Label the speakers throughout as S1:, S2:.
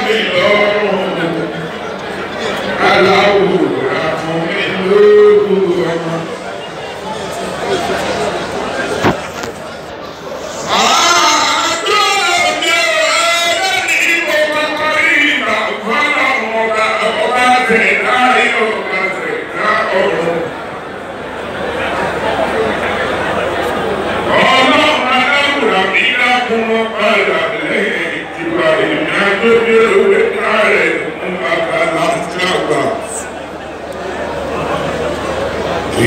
S1: mi lọ́rùn aláwòrán fún mi lóògùn ọmọ.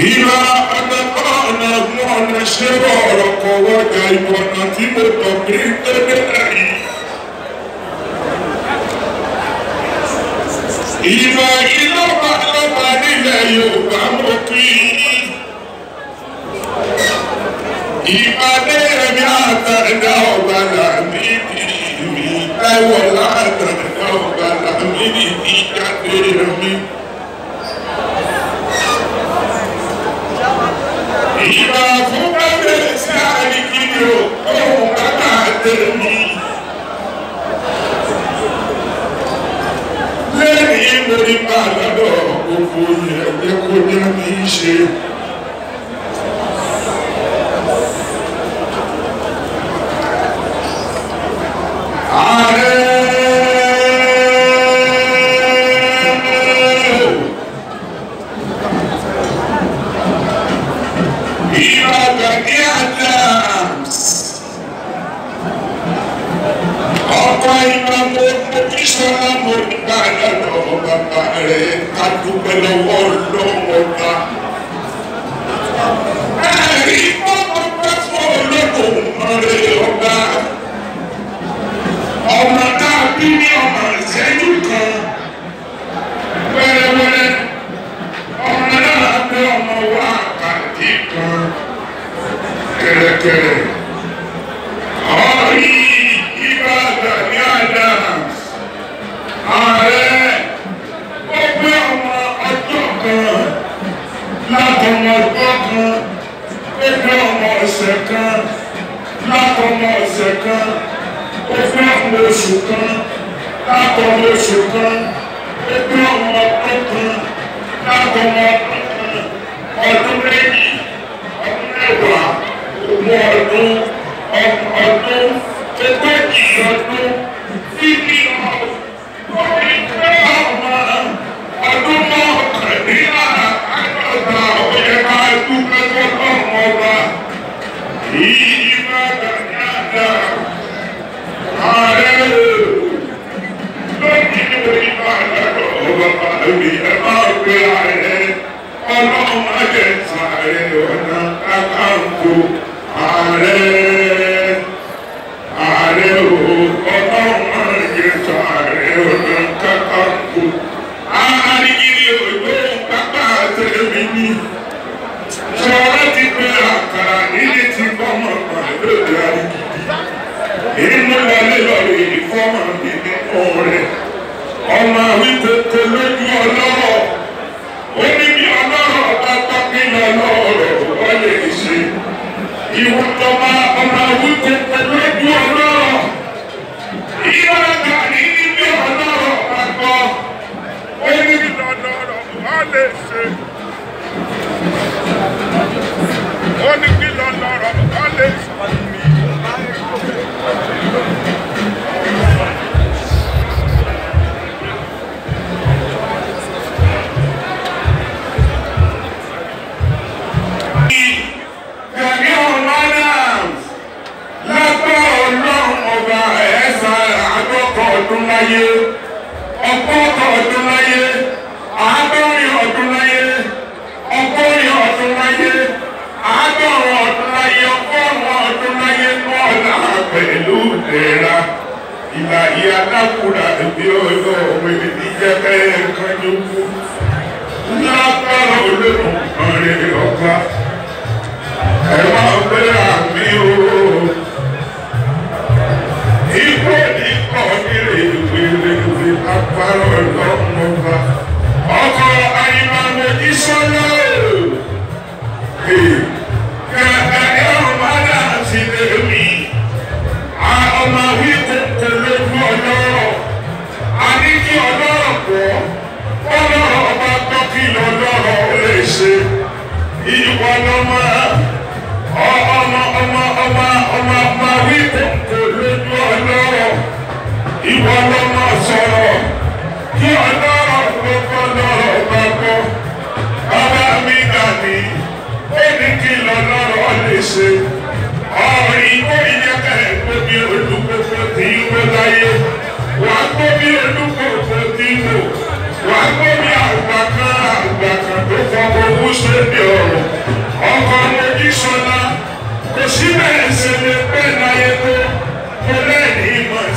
S1: Ìlà àgbẹ̀kọ́ ọ̀nà ọ̀nà ṣe bọ̀ ọ̀rọ̀ kọ̀ wọ́jà ìwọ̀nà tí mo tọ̀ kí n tó dé ẹ̀yìn. Ìlà ìlọ́ba lọ́ba nílẹ̀ Yorùbá mo kí i. Ìpàdé ẹ̀mí àtàdá ọ̀gbà làmì mi táwọ̀ látàdá ọ̀gbà làmì ní ìjáde mi. Ìgbà fún bẹ́ẹ̀ sí àríkìlì ohun bàbá tèmi. Lẹ́yìn lórí bá lọ́dọ̀ gbogbo ẹgbẹ́ kó ní àmì ṣe.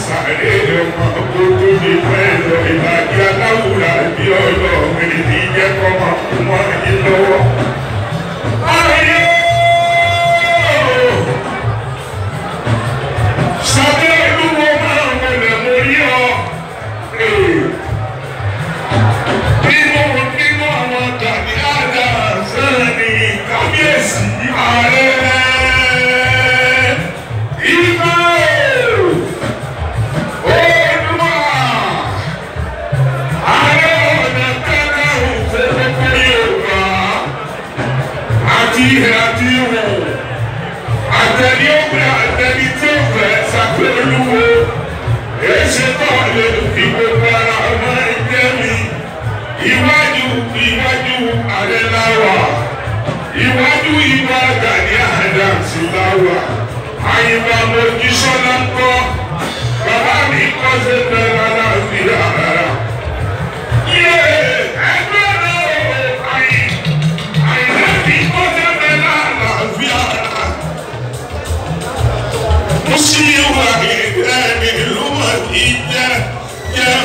S1: sáré ọmọ gbogbo ní pẹ́lú ìbàdí aláwùrà bí ọlọ́run èdè jẹ́ kọ́mọ fún wọn yìí lọ́wọ́. Ayé sábẹ́ olúwo máa ń wọlé mo rí ọ. Nínú àwọn tàbí àdá sẹ́ni kábíyèsí ààrẹ. Àtẹ̀lé ọ̀gbẹ́ àtẹ̀lé tí ó fẹ́ ṣàpèlúwo èsì tó lè fi gbogbo ara ọmọ ẹgbẹ́ mi. Iwájú ààrẹ láwà, iwájú ìwà Gani Adams láwà. Àyìnbá Mojísọ́lá ń kọ́, bàbá mi kọ́ sí bẹ́ẹ̀ aláàfíà rárá. Ẹgbẹ́ náà àyìnbá mi kọ́ sí bẹ́ẹ̀ aláàfíà rárá. Musiwa ìdẹ́ni luma ìjẹ́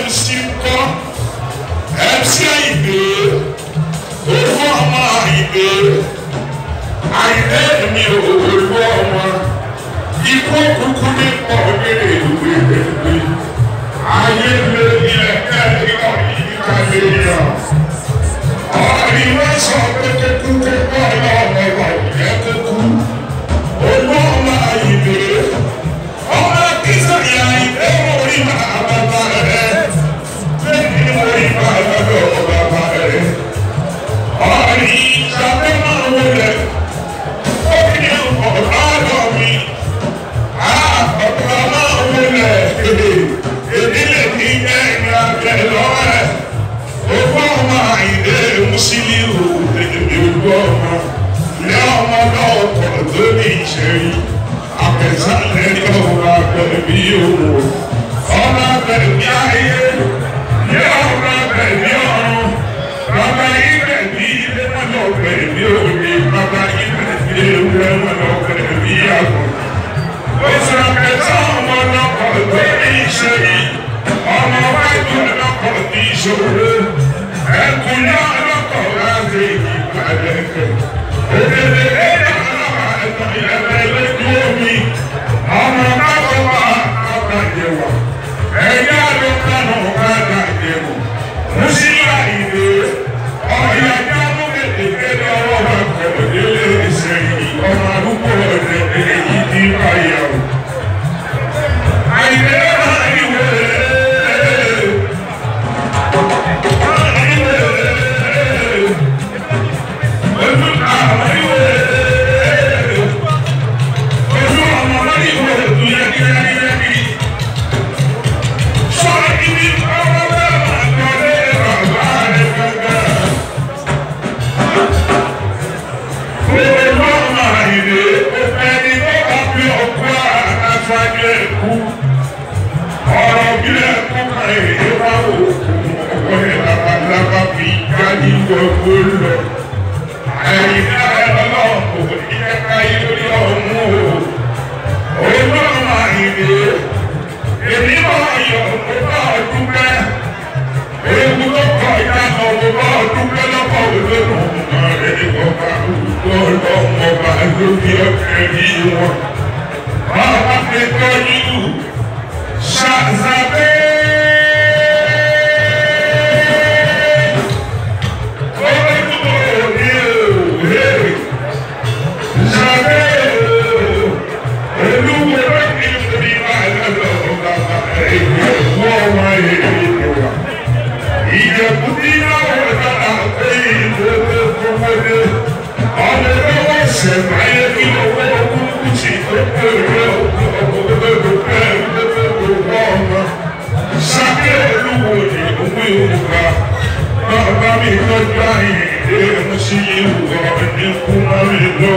S1: MC kọ́ MC Àyìndé olú ọmọ Àyìndé Àyìndé mi olú ọmọ ikú òkúkú ní pọ̀ nílé ìwé ìwé ayé lé ilẹ̀ kẹ́lẹ́ ìkàlẹ̀ yọ. Ọ̀rọ̀ ìwé sọ pé kókó kókó ọlọ́ọ̀mọ ìwà ìjẹ́ kókó olú ọmọ Àyìndé. Ọmọ kìsà yà ìdè orí bàbá rẹ̀, lẹ́yìn orí bàbá rẹ̀. Ọ̀rì ìjàmbá máa wọlé, ó ní ọ̀rọ̀ mi. Ọ̀rọ̀ máa wọlé, èdè lè ní ẹ̀yìn abẹ lọ́rẹ̀. Owó ọmọ Àyìndé Musiliu èdè olú ọmọ. Ilé ọmọ náà kọ̀ tó ní ìṣẹ́rí. Apẹ̀sálẹ̀ ní ọ̀rọ̀ abẹ̀bí òwò, ọ̀rọ̀ abẹ̀bí ayé, ní ọ̀rọ̀ abẹ̀bí ọ̀run, bàbá ibẹ̀bí ilé wọn lọ bẹ̀bí òde, bàbá ibẹ̀bí ewúrẹ́ wọn lọ bẹ̀bí àgbọ̀. Oṣù Apẹ̀sá ọmọ ọlọ́kọ̀ tó ní iṣẹ́ yìí, ọmọ wájú ọlọ́kọ̀ ní ìṣòro, ẹkùn ní ọlọ́kọ̀ láti ìgbàlẹ̀ kẹ̀. Òkèlè ẹ̀yà ọlọ́kọ̀ ẹ̀tọ́ ìyẹ̀fẹ̀ lójú omi. Ọmọ náà wà ọ̀gájẹ̀wà, ẹ̀yà ló kánú ọ̀gájẹ̀wò. Musiwa Àyìndé, ọ̀yà jábọ̀ kékeré ọwọ́ wa kọ̀ délé ìsẹ̀yìn, ọmọ àdúgbò ọ̀dẹ̀ èyí ti báyà o. Àyìndé máa ń wé ọ̀rọ̀ bílẹ̀ kọ́kà èyí wá òkú ọ̀gbọ́n labalábá fi jáde gbogbo lọ. Àyìnlá ọlọ́ọ̀kọ̀ ìjẹ́ká lórí ọmú o. Olóòmà Àyìndé, èmi máa yọ̀ mo bá ọdún pẹ́. Ewu tó kọ̀ ìdáná mo bá ọdún pẹ́ lọ́kọ̀ olóòrùn ọmọ rẹ̀ ọba ọlọ́mọ ọba lórí ọ̀kẹ́ bí wọn. Bàbá fi tọ́jú Ṣàzàbẹ́. Bàbá mi tọ́jú Àyìndé Musiliu ọ̀dẹ́ kúmọ́ mi lọ.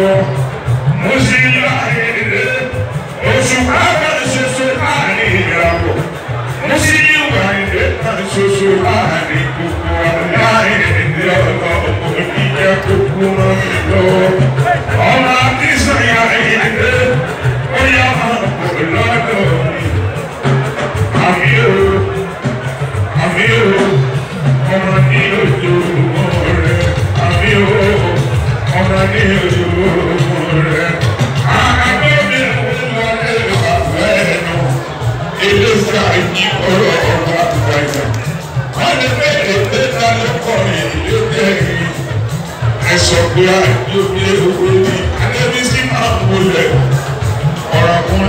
S1: Musiliu Àyìndé oṣù káfẹ́ ṣoṣo láàrin ìyàwó. Musiliu Àyìndé kan ṣoṣo láàrin gbogbo Àyìndé ọlọ́mọ ìjẹ́ kó kúmọ́ mi lọ. Ọmọ Akínsànyà Àyìndé ó yá máa bọ̀ lọ́dọ̀ mi. fúra yí ọ̀rọ̀ ọ̀gá àgbàyà. Wọ́n lè bẹ̀rẹ̀ pé ta ló kọrin ìlú dẹ́rìn. Ẹ̀sọ̀ pé àìní omi ewé ni Adébísí máa ń wọlé. Ọ̀rọ̀ kan